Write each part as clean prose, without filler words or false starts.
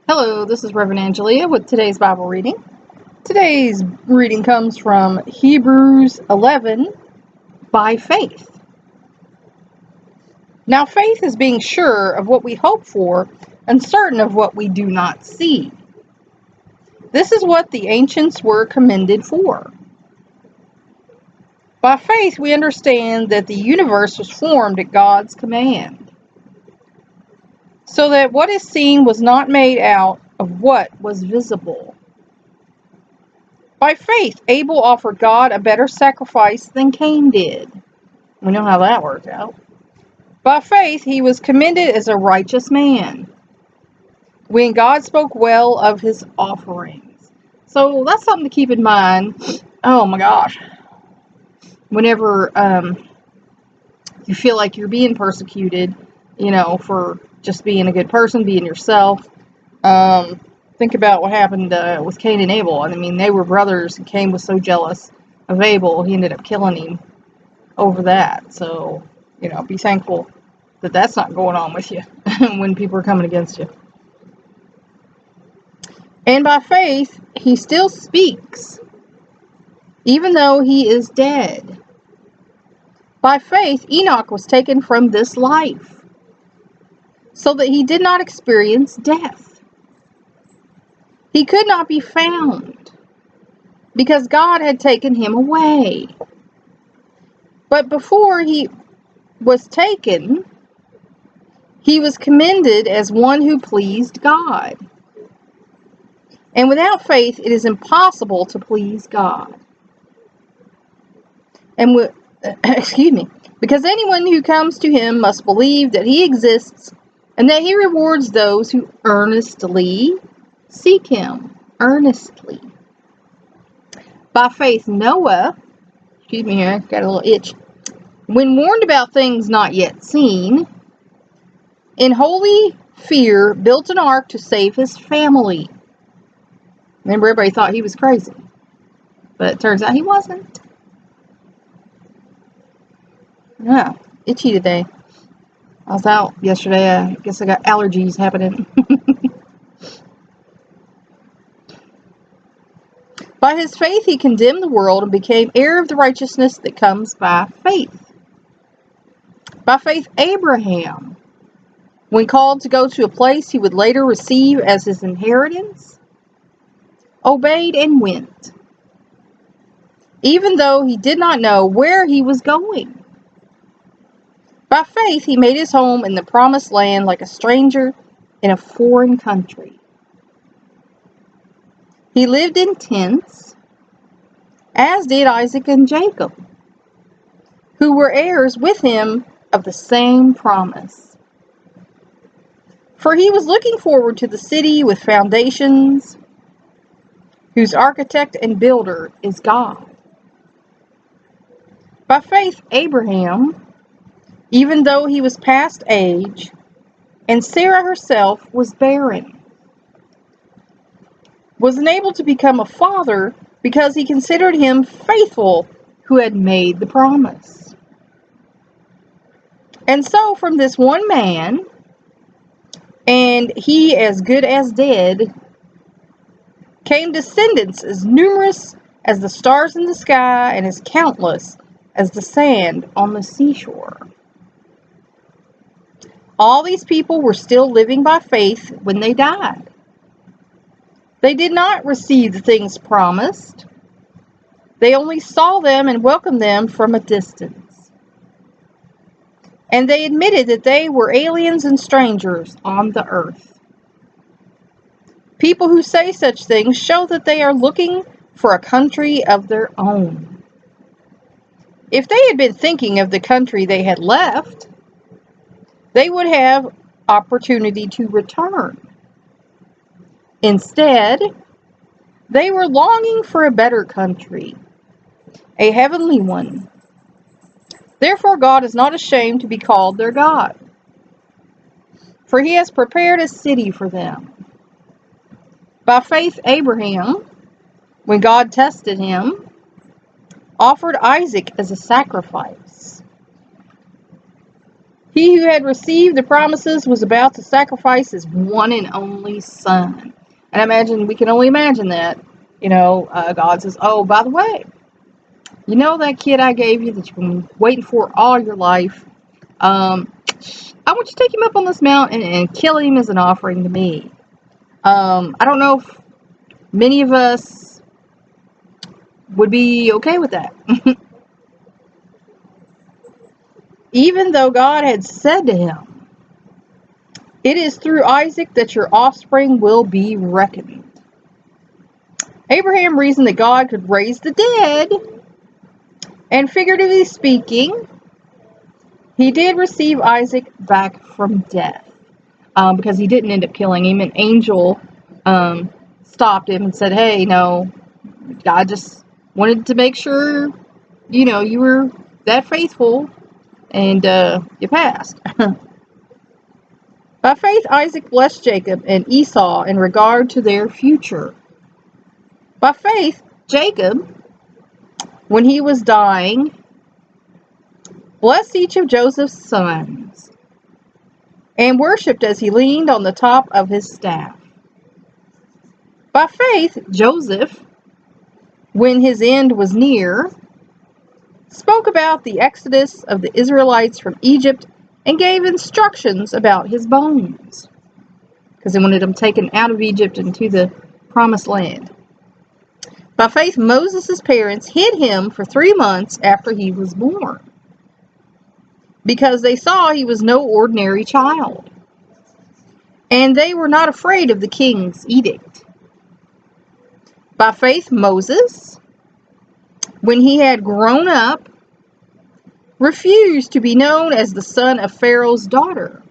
Hello, this is Reverend Angelia with today's Bible reading. Today's reading comes from Hebrews 11, by faith. Now faith is being sure of what we hope for and certain of what we do not see. This is what the ancients were commended for. By faith we understand that the universe was formed at God's command, so that what is seen was not made out of what was visible. By faith, Abel offered God a better sacrifice than Cain did. We know how that worked out. By faith, he was commended as a righteous man, when God spoke well of his offerings. So that's something to keep in mind. Oh my gosh. Whenever you feel like you're being persecuted, for just being a good person, being yourself, think about what happened with Cain and Abel. I mean, they were brothers, and Cain was so jealous of Abel, he ended up killing him over that. So, be thankful that that's not going on with you when people are coming against you. And by faith, he still speaks, even though he is dead. By faith, Enoch was taken from this life, so that he did not experience death. He could not be found, because God had taken him away. But before he was taken, he was commended as one who pleased God. And without faith, it is impossible to please God. And because anyone who comes to him must believe that he exists and that he rewards those who earnestly seek him. Earnestly. By faith, Noah, here, got a little itch. When warned about things not yet seen, in holy fear built an ark to save his family. Remember, everybody thought he was crazy, but it turns out he wasn't. Yeah, itchy today. I was out yesterday. I guess I got allergies happening. By his faith, he condemned the world and became heir of the righteousness that comes by faith. By faith, Abraham, when called to go to a place he would later receive as his inheritance, obeyed and went, even though he did not know where he was going. By faith, he made his home in the promised land like a stranger in a foreign country. He lived in tents, as did Isaac and Jacob, who were heirs with him of the same promise. For he was looking forward to the city with foundations, whose architect and builder is God. By faith, Abraham, even though he was past age, and Sarah herself was barren, was enabled to become a father because he considered him faithful who had made the promise. And so from this one man, and he as good as dead, came descendants as numerous as the stars in the sky and as countless as the sand on the seashore. All these people were still living by faith when they died. They did not receive the things promised. They only saw them and welcomed them from a distance. And they admitted that they were aliens and strangers on the earth. People who say such things show that they are looking for a country of their own. If they had been thinking of the country they had left, they would have opportunity to return. Instead, they were longing for a better country, a heavenly one. Therefore, God is not ashamed to be called their God, for he has prepared a city for them. By faith, Abraham, when God tested him, offered Isaac as a sacrifice. He who had received the promises was about to sacrifice his one and only son. And I imagine, we can only imagine that. God says, oh, by the way, that kid I gave you that you've been waiting for all your life? I want you to take him up on this mountain and kill him as an offering to me. I don't know if many of us would be okay with that. Even though God had said to him, it is through Isaac that your offspring will be reckoned. Abraham reasoned that God could raise the dead, and figuratively speaking, he did receive Isaac back from death, because he didn't end up killing him. An angel stopped him and said, hey, no, God just wanted to make sure, you were that faithful, and you passed. By faith, Isaac blessed Jacob and Esau in regard to their future. By faith, Jacob, when he was dying, blessed each of Joseph's sons, and worshipped as he leaned on the top of his staff. By faith, Joseph, when his end was near, spoke about the exodus of the Israelites from Egypt and gave instructions about his bones, because they wanted them taken out of Egypt into the promised land. By faith, Moses' parents hid him for 3 months after he was born, because they saw he was no ordinary child, and they were not afraid of the king's edict. By faith, Moses, when he had grown up, refused to be known as the son of Pharaoh's daughter.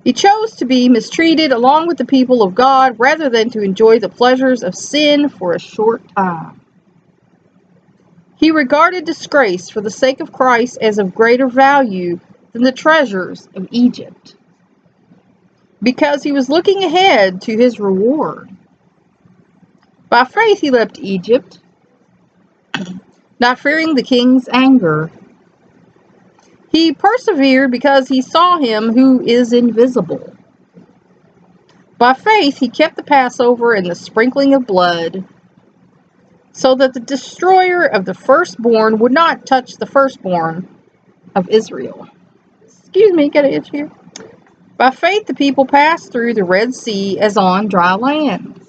He chose to be mistreated along with the people of God rather than to enjoy the pleasures of sin for a short time. He regarded disgrace for the sake of Christ as of greater value than the treasures of Egypt, because he was looking ahead to his reward. By faith he left Egypt, not fearing the king's anger. He persevered because he saw him who is invisible. By faith he kept the Passover and the sprinkling of blood, so that the destroyer of the firstborn would not touch the firstborn of Israel. Excuse me, got an itch here. By faith the people passed through the Red Sea as on dry land.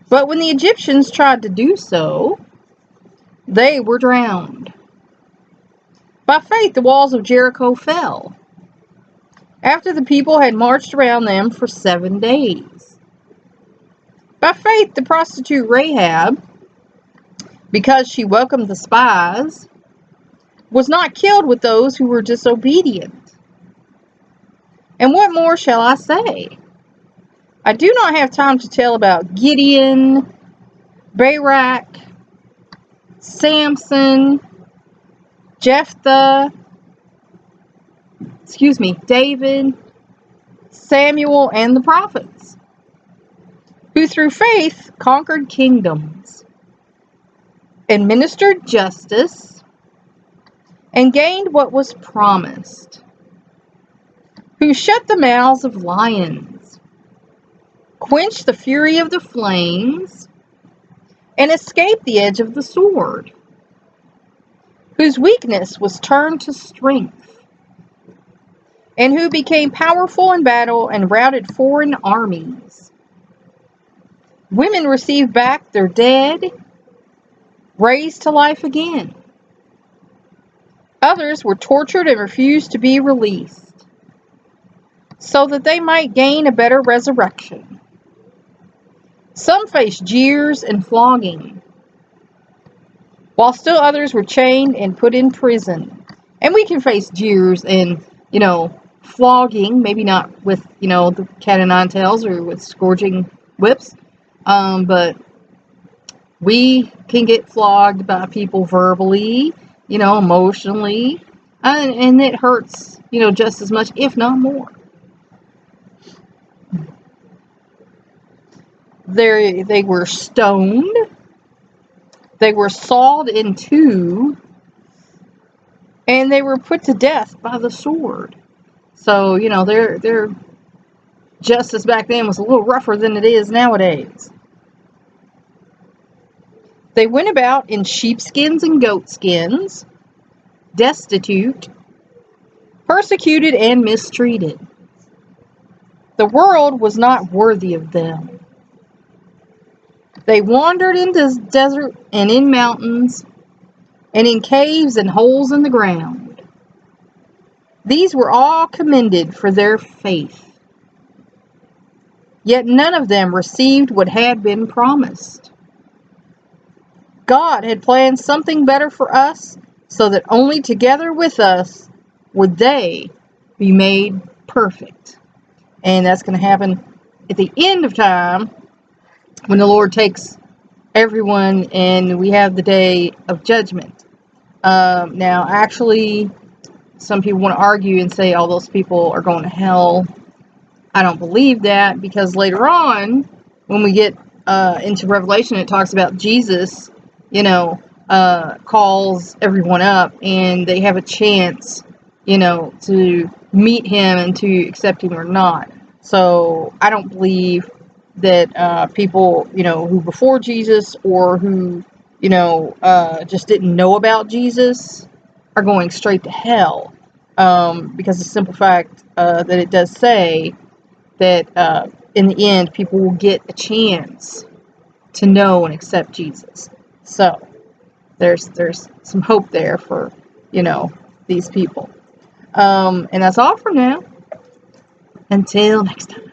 But when the Egyptians tried to do so, they were drowned. By faith the walls of Jericho fell, after the people had marched around them for 7 days. By faith the prostitute Rahab, because she welcomed the spies, was not killed with those who were disobedient. And what more shall I say? I do not have time to tell about Gideon, Barak, Samson, Jephthah, David, Samuel, and the prophets, who through faith conquered kingdoms, administered justice, and gained what was promised, who shut the mouths of lions, quenched the fury of the flames, and escaped the edge of the sword, whose weakness was turned to strength, and who became powerful in battle and routed foreign armies. Women received back their dead, raised to life again. Others were tortured and refused to be released, so that they might gain a better resurrection. Some faced jeers and flogging, while still others were chained and put in prison. And we can face jeers and, flogging, maybe not with, the cat o' nine tails or with scourging whips, but we can get flogged by people verbally, emotionally, and it hurts, just as much, if not more. They were stoned, they were sawed in two, and they were put to death by the sword. So, their justice back then was a little rougher than it is nowadays. They went about in sheepskins and goatskins, destitute, persecuted, and mistreated. The world was not worthy of them. They wandered in the desert and in mountains, and in caves and holes in the ground. These were all commended for their faith. Yet none of them received what had been promised. God had planned something better for us, so that only together with us would they be made perfect. And that's going to happen at the end of time, when the Lord takes everyone and we have the day of judgment. Now, actually, some people want to argue and say all those people are going to hell. I don't believe that, because later on, when we get into Revelation, it talks about Jesus, calls everyone up and they have a chance, to meet him and to accept him or not. So I don't believe that people, who before Jesus or who, just didn't know about Jesus are going straight to hell. Because the simple fact that it does say that in the end, people will get a chance to know and accept Jesus. So there's some hope there for, these people. And that's all for now. Until next time.